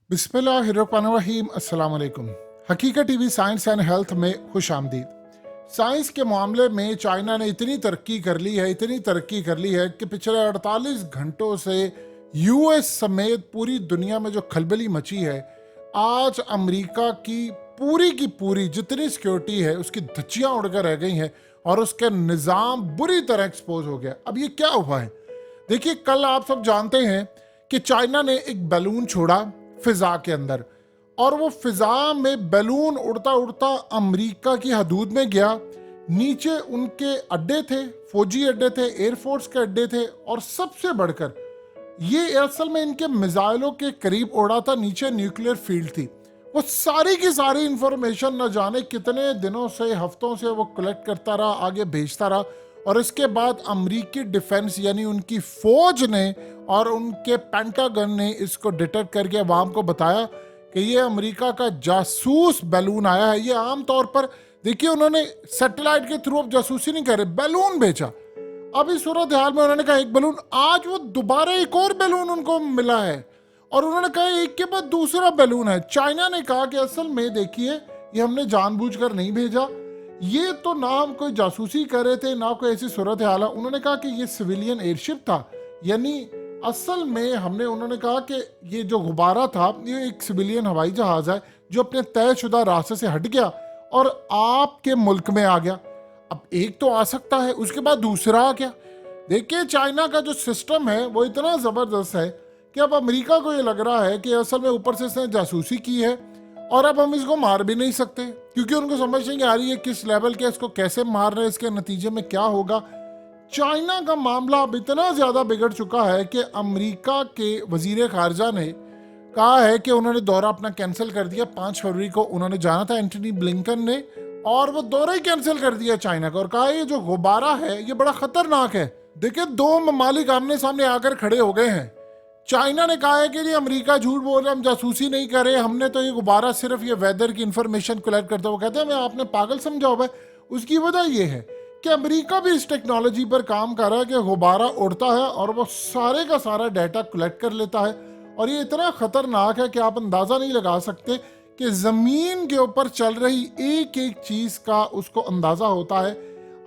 बिस्मिल्लाहिर्रहमानिर्रहीम। अस्सलाम वालेकुम। हकीकत टीवी साइंस एंड हेल्थ में खुश आमदीद। साइंस के मामले में चाइना ने इतनी तरक्की कर ली है कि पिछले 48 घंटों से यूएस समेत पूरी दुनिया में जो खलबली मची है, आज अमेरिका की पूरी जितनी सिक्योरिटी है उसकी धज्जियां उड़कर रह गई हैं और उसके निज़ाम बुरी तरह एक्सपोज हो गया। अब ये क्या हुआ है? देखिए, कल आप सब जानते हैं कि चाइना ने एक बैलून छोड़ा फिजा के अंदर, और वो फिजा में बैलून उड़ता उड़ता अमेरिका की हदूद में गया। नीचे उनके अड्डे थे, फौजी अड्डे थे, एयरफोर्स के अड्डे थे, और सबसे बढ़कर ये असल में इनके मिसाइलों के करीब उड़ा था। नीचे न्यूक्लियर फील्ड थी। वो सारी की सारी इंफॉर्मेशन न जाने कितने दिनों से, हफ्तों से वो कलेक्ट करता रहा, आगे भेजता रहा। और इसके बाद अमेरिकी डिफेंस यानी उनकी फौज ने और उनके पेंटागन ने इसको डिटेक्ट करके अवाम को बताया कि ये अमेरिका का जासूस बैलून आया है। ये आम तौर पर देखिए, उन्होंने सैटेलाइट के थ्रू अब जासूसी नहीं करे, बैलून भेजा। अब इस सूरत हाल में उन्होंने कहा एक बैलून, आज वो दोबारा एक और बैलून उनको मिला है और उन्होंने कहा एक के बाद दूसरा बैलून है। चाइना ने कहा कि असल में देखिए, ये हमने जानबूझकर नहीं भेजा, ये तो ना हम कोई जासूसी कर रहे थे ना कोई ऐसी सूरत हाल है। उन्होंने कहा कि ये सिविलियन एयरशिप था, यानी असल में उन्होंने कहा कि ये जो गुब्बारा था ये एक सिविलियन हवाई जहाज है जो अपने तयशुदा रास्ते से हट गया और आपके मुल्क में आ गया। अब एक तो आ सकता है, उसके बाद दूसरा आ गया। देखिए, चाइना का जो सिस्टम है वो इतना ज़बरदस्त है कि अब अमेरिका को ये लग रहा है कि असल में ऊपर से इसने जासूसी की है और अब हम इसको मार भी नहीं सकते, क्योंकि उनको समझ नहीं आ रही है किस लेवल के, इसको कैसे मार रहे हैं, इसके नतीजे में क्या होगा। चाइना का मामला अब इतना ज़्यादा बिगड़ चुका है कि अमेरिका के वजीर खारजा ने कहा है कि उन्होंने दौरा अपना कैंसिल कर दिया। 5 फरवरी को उन्होंने जाना था एंटनी ब्लिंकन ने, और वो दौरा ही कैंसिल कर दिया चाइना का, और कहा ये जो गुब्बारा है ये बड़ा खतरनाक है। देखिए, 2 ममालिक आमने सामने आकर खड़े हो गए हैं। चाइना ने कहा है कि ये अमेरिका झूठ बोल रहा है, हम जासूसी नहीं कर रहे, हमने तो ये गुब्बारा सिर्फ ये वेदर की इंफॉर्मेशन कलेक्ट करता है। वो कहते हैं मैं आपने पागल समझा हुआ है। उसकी वजह ये है कि अमेरिका भी इस टेक्नोलॉजी पर काम कर रहा है कि गुब्बारा उड़ता है और वो सारे का सारा डाटा कलेक्ट कर लेता है, और ये इतना खतरनाक है कि आप अंदाज़ा नहीं लगा सकते कि ज़मीन के ऊपर चल रही एक एक चीज़ का उसको अंदाज़ा होता है।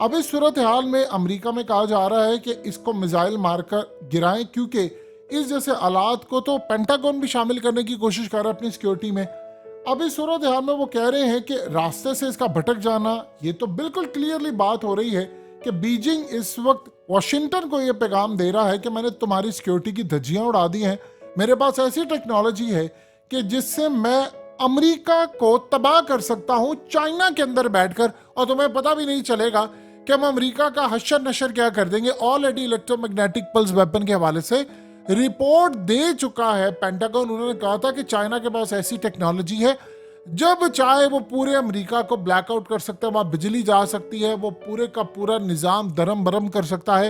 अब इस सूरत हाल में अमेरिका में कहा जा रहा है कि इसको मिसाइल मारकर गिराएं, क्योंकि इस जैसे हालात को तो पेंटागन भी शामिल करने की कोशिश कर रहा है अपनी सिक्योरिटी में। अब इस सूरत हाल में वो कह रहे हैं कि रास्ते से इसका भटक जाना, ये तो बिल्कुल क्लियरली बात हो रही है कि बीजिंग इस वक्त वाशिंगटन को ये पैगाम दे रहा है कि मैंने तुम्हारी सिक्योरिटी की धज्जियां उड़ा दी हैं, मेरे पास ऐसी टेक्नोलॉजी है कि जिससे मैं अमेरिका को तबाह कर सकता हूं चाइना के अंदर बैठकर, और तुम्हें पता भी नहीं चलेगा कि हम अमेरिका का हशर नशर क्या कर देंगे। ऑलरेडी इलेक्ट्रोमैग्नेटिक पल्स वेपन के हवाले से रिपोर्ट दे चुका है पेंटागन। उन्होंने कहा था कि चाइना के पास ऐसी टेक्नोलॉजी है, जब चाहे वो पूरे अमेरिका को ब्लैकआउट कर सकता है, वहां बिजली जा सकती है, वो पूरे का पूरा निज़ाम दरम बरम कर सकता है,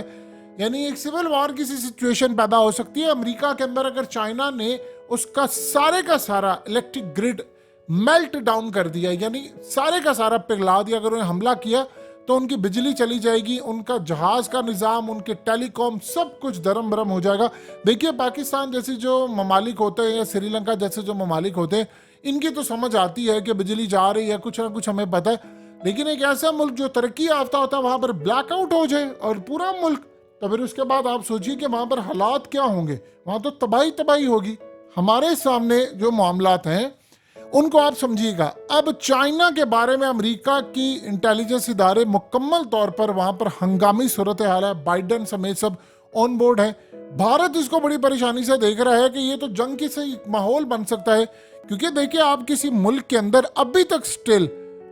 यानी एक सिविल वॉर की सी सिचुएशन पैदा हो सकती है अमेरिका के अंदर अगर चाइना ने उसका सारे का सारा इलेक्ट्रिक ग्रिड मेल्ट डाउन कर दिया, यानी सारे का सारा पिघला दिया। अगर उन्हें हमला किया तो उनकी बिजली चली जाएगी, उनका जहाज का निज़ाम, उनके टेलीकॉम सब कुछ दरम बरम हो जाएगा। देखिए, पाकिस्तान जैसे जो ममालिक होते हैं या श्रीलंका जैसे जो ममालिक होते हैं, इनकी तो समझ आती है कि बिजली जा रही है, कुछ ना कुछ हमें पता है। लेकिन एक ऐसा मुल्क जो तरक्की याफ्ता होता है, वहां पर ब्लैकआउट हो जाए और पूरा मुल्क, तो फिर उसके बाद आप सोचिए कि वहां पर हालात क्या होंगे। वहां तो तबाही होगी। हमारे सामने जो मामलात हैं उनको आप समझिएगा। अब चाइना के बारे में अमेरिका की इंटेलिजेंस इदारे मुकम्मल तौर पर वहां पर हंगामी सूरत हाल है, बाइडन समेत सब ऑन बोर्ड है। भारत इसको बड़ी परेशानी से देख रहा है कि ये तो जंग की सही माहौल बन सकता है, क्योंकि देखिए, आप किसी मुल्क के अंदर अभी तक स्टिल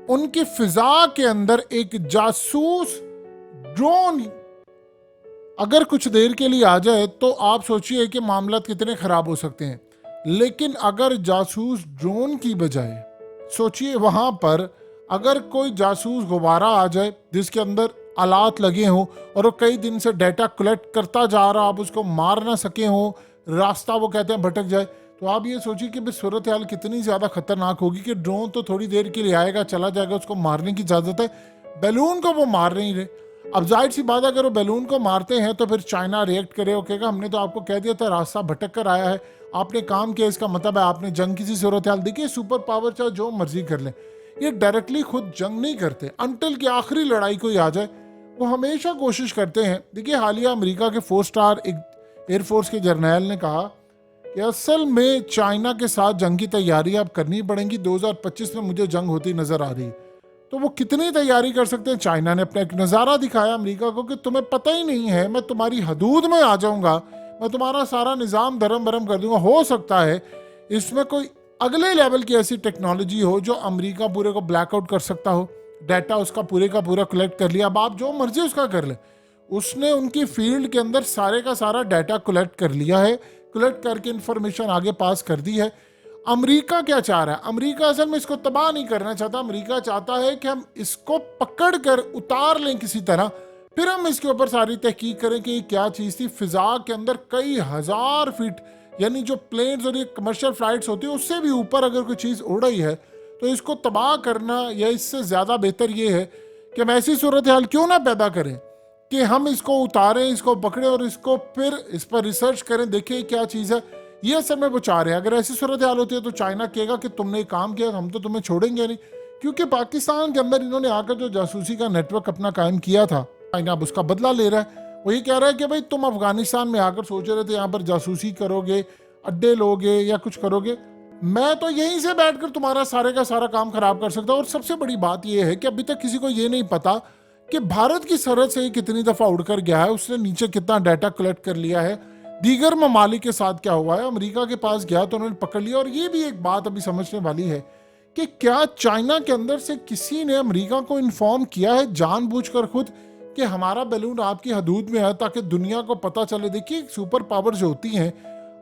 उनकी फिजा के अंदर एक जासूस ड्रोन अगर कुछ देर के लिए आ जाए तो आप सोचिए कि मामला कितने खराब हो सकते हैं। लेकिन अगर जासूस ड्रोन की बजाय सोचिए वहां पर अगर कोई जासूस गुब्बारा आ जाए जिसके अंदर आलात लगे हों और वो कई दिन से डाटा कलेक्ट करता जा रहा, आप उसको मार ना सके हो, रास्ता वो कहते हैं भटक जाए, तो आप ये सोचिए कि सूरत हाल कितनी ज़्यादा खतरनाक होगी कि ड्रोन तो थोड़ी देर के लिए आएगा, चला जाएगा, उसको मारने की इजाज़त है, बैलून को वो मार नहीं रहे। अब जाहिर सी बात है, अगर वो बैलून को मारते हैं तो फिर चाइना रिएक्ट करे, वो कहेगा हमने तो आपको कह दिया था रास्ता भटक कर आया है, आपने काम किया, इसका मतलब है आपने जंग किसी सूरत हाल। देखिए सुपर पावर चाहे जो मर्जी कर ले, ये डायरेक्टली खुद जंग नहीं करते अंटिल की आखिरी लड़ाई कोई आ जाए। वो हमेशा कोशिश करते हैं। देखिए हालिया अमेरिका के 4 स्टार एक एयरफोर्स के जर्नैल ने कहा कि असल में चाइना के साथ जंग की तैयारी अब करनी पड़ेगी, 2025 में मुझे जंग होती नजर आ रही है। तो वो कितनी तैयारी कर सकते हैं? चाइना ने अपना एक नज़ारा दिखाया अमेरिका को कि तुम्हें पता ही नहीं है, मैं तुम्हारी हदूद में आ जाऊंगा, मैं तुम्हारा सारा निज़ाम धर्म भरम कर दूंगा। हो सकता है इसमें कोई अगले लेवल की ऐसी टेक्नोलॉजी हो जो अमेरिका पूरे को ब्लैकआउट कर सकता हो, डाटा उसका पूरे का पूरा कलेक्ट कर लिया। अब आप जो मर्जी उसका कर ले। उसने उनकी फील्ड के अंदर सारे का सारा डाटा कलेक्ट कर लिया है, कलेक्ट करके इंफॉर्मेशन आगे पास कर दी है। अमेरिका क्या चाह रहा है? अमेरिका असल में इसको तबाह नहीं करना चाहता। अमेरिका चाहता है कि हम इसको पकड़ कर उतार लें किसी तरह, फिर हम इसके ऊपर सारी तहकीक करें कि क्या चीज़ थी। फिजा के अंदर कई हजार फीट, यानी जो प्लेन्स और ये कमर्शियल फ्लाइट्स होती है उससे भी ऊपर अगर कोई चीज़ उड़ रही है तो इसको तबाह करना, या इससे ज़्यादा बेहतर ये है कि हम ऐसी सूरत हाल क्यों ना पैदा करें कि हम इसको उतारें, इसको पकड़ें और इसको फिर इस पर रिसर्च करें, देखें क्या चीज़ है। ये असल में वो चाह रहे हैं। अगर ऐसी सूरत हाल होती है तो चाइना कहेगा कि तुमने काम किया, हम तो तुम्हें छोड़ेंगे नहीं। क्योंकि पाकिस्तान के अंदर इन्होंने आकर जो जासूसी का नेटवर्क अपना कायम किया था, चाइना अब उसका बदला ले रहा है। वो ये कह रहा है कि भाई तुम अफगानिस्तान में आकर सोच रहे थे यहाँ पर जासूसी करोगे, अड्डे लोगे या कुछ करोगे, मैं तो यहीं से बैठकर तुम्हारा सारे का सारा काम खराब कर सकता हूँ। और सबसे बड़ी बात यह है कि अभी तक किसी को ये नहीं पता कि भारत की सरहद से कितनी दफ़ा उड़कर गया है, उसने नीचे कितना डाटा कलेक्ट कर लिया है, दीगर ममालिक के साथ क्या हुआ है। अमेरिका के पास गया तो उन्होंने पकड़ लिया। और ये भी एक बात अभी समझने वाली है कि क्या चाइना के अंदर से किसी ने अमेरिका को इन्फॉर्म किया है जानबूझकर खुद कि हमारा बैलून आपकी हदूद में है, ताकि दुनिया को पता चले। देखिए सुपर पावर जो होती हैं,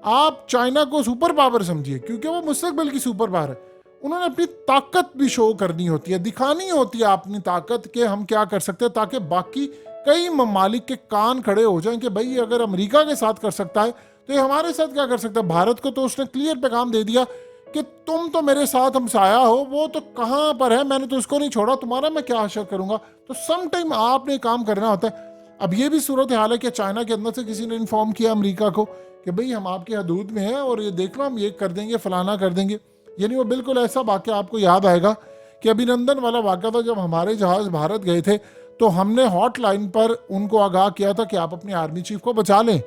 आप चाइना को सुपर पावर समझिए क्योंकि वो मुस्तकबिल की सुपर पावर है। उन्होंने अपनी ताकत भी शो करनी होती है, दिखानी होती है अपनी ताकत के हम क्या कर सकते हैं, ताकि बाकी कई ममालिक के कान खड़े हो जाएं कि भाई अगर अमेरिका के साथ कर सकता है तो ये हमारे साथ क्या कर सकता है। भारत को तो उसने क्लियर पैगाम दे दिया कि तुम तो मेरे साथ हमसाया हो, वो तो कहाँ पर है, मैंने तो उसको नहीं छोड़ा, तुम्हारा मैं क्या आशा करूंगा। तो सम टाइम आपने काम करना होता है। अब ये भी सूरत हाल है कि चाइना के अंदर से किसी ने इन्फॉर्म किया अमेरिका को कि भाई हम आपकी हदूद में हैं और ये देख लो हम ये कर देंगे, फलाना कर देंगे। यानी वो बिल्कुल ऐसा वाक़या आपको याद आएगा कि अभिनंदन वाला वाक़या था, जब हमारे जहाज भारत गए थे तो हमने हॉटलाइन पर उनको आगाह किया था कि आप अपनी आर्मी चीफ को बचा लें।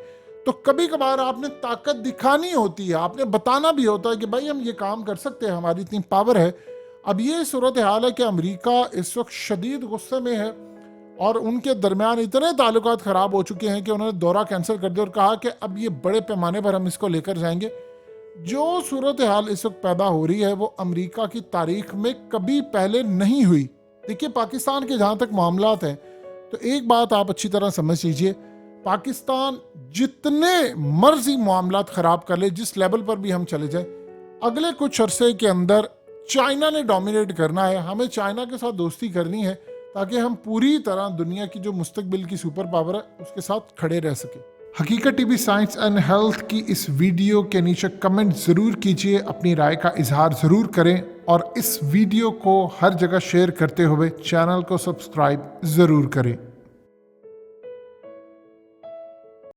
तो कभी कभार आपने ताकत दिखानी होती है, आपने बताना भी होता है कि भाई हम ये काम कर सकते हैं, हमारी इतनी पावर है। अब ये सूरत हाल है कि अमेरिका इस वक्त शदीद गुस्से में है और उनके दरमियान इतने ताल्लुकात ख़राब हो चुके हैं कि उन्होंने दौरा कैंसिल कर दिया और कहा कि अब ये बड़े पैमाने पर हम इसको लेकर जाएंगे। जो सूरत हाल इस वक्त पैदा हो रही है वो अमेरिका की तारीख में कभी पहले नहीं हुई। देखिए पाकिस्तान के जहाँ तक मामलात हैं तो एक बात आप अच्छी तरह समझ लीजिए, पाकिस्तान जितने मर्जी मामलात ख़राब कर ले, जिस लेवल पर भी हम चले जाए, अगले कुछ अरसे के अंदर चाइना ने डोमिनेट करना है। हमें चाइना के साथ दोस्ती करनी है ताकि हम पूरी तरह दुनिया की जो मुस्तकबिल की सुपर पावर है उसके साथ खड़े रह सके। हकीकत टीवी साइंस एंड हेल्थ की इस वीडियो के नीचे कमेंट ज़रूर कीजिए, अपनी राय का इजहार ज़रूर करें और इस वीडियो को हर जगह शेयर करते हुए चैनल को सब्सक्राइब ज़रूर करें।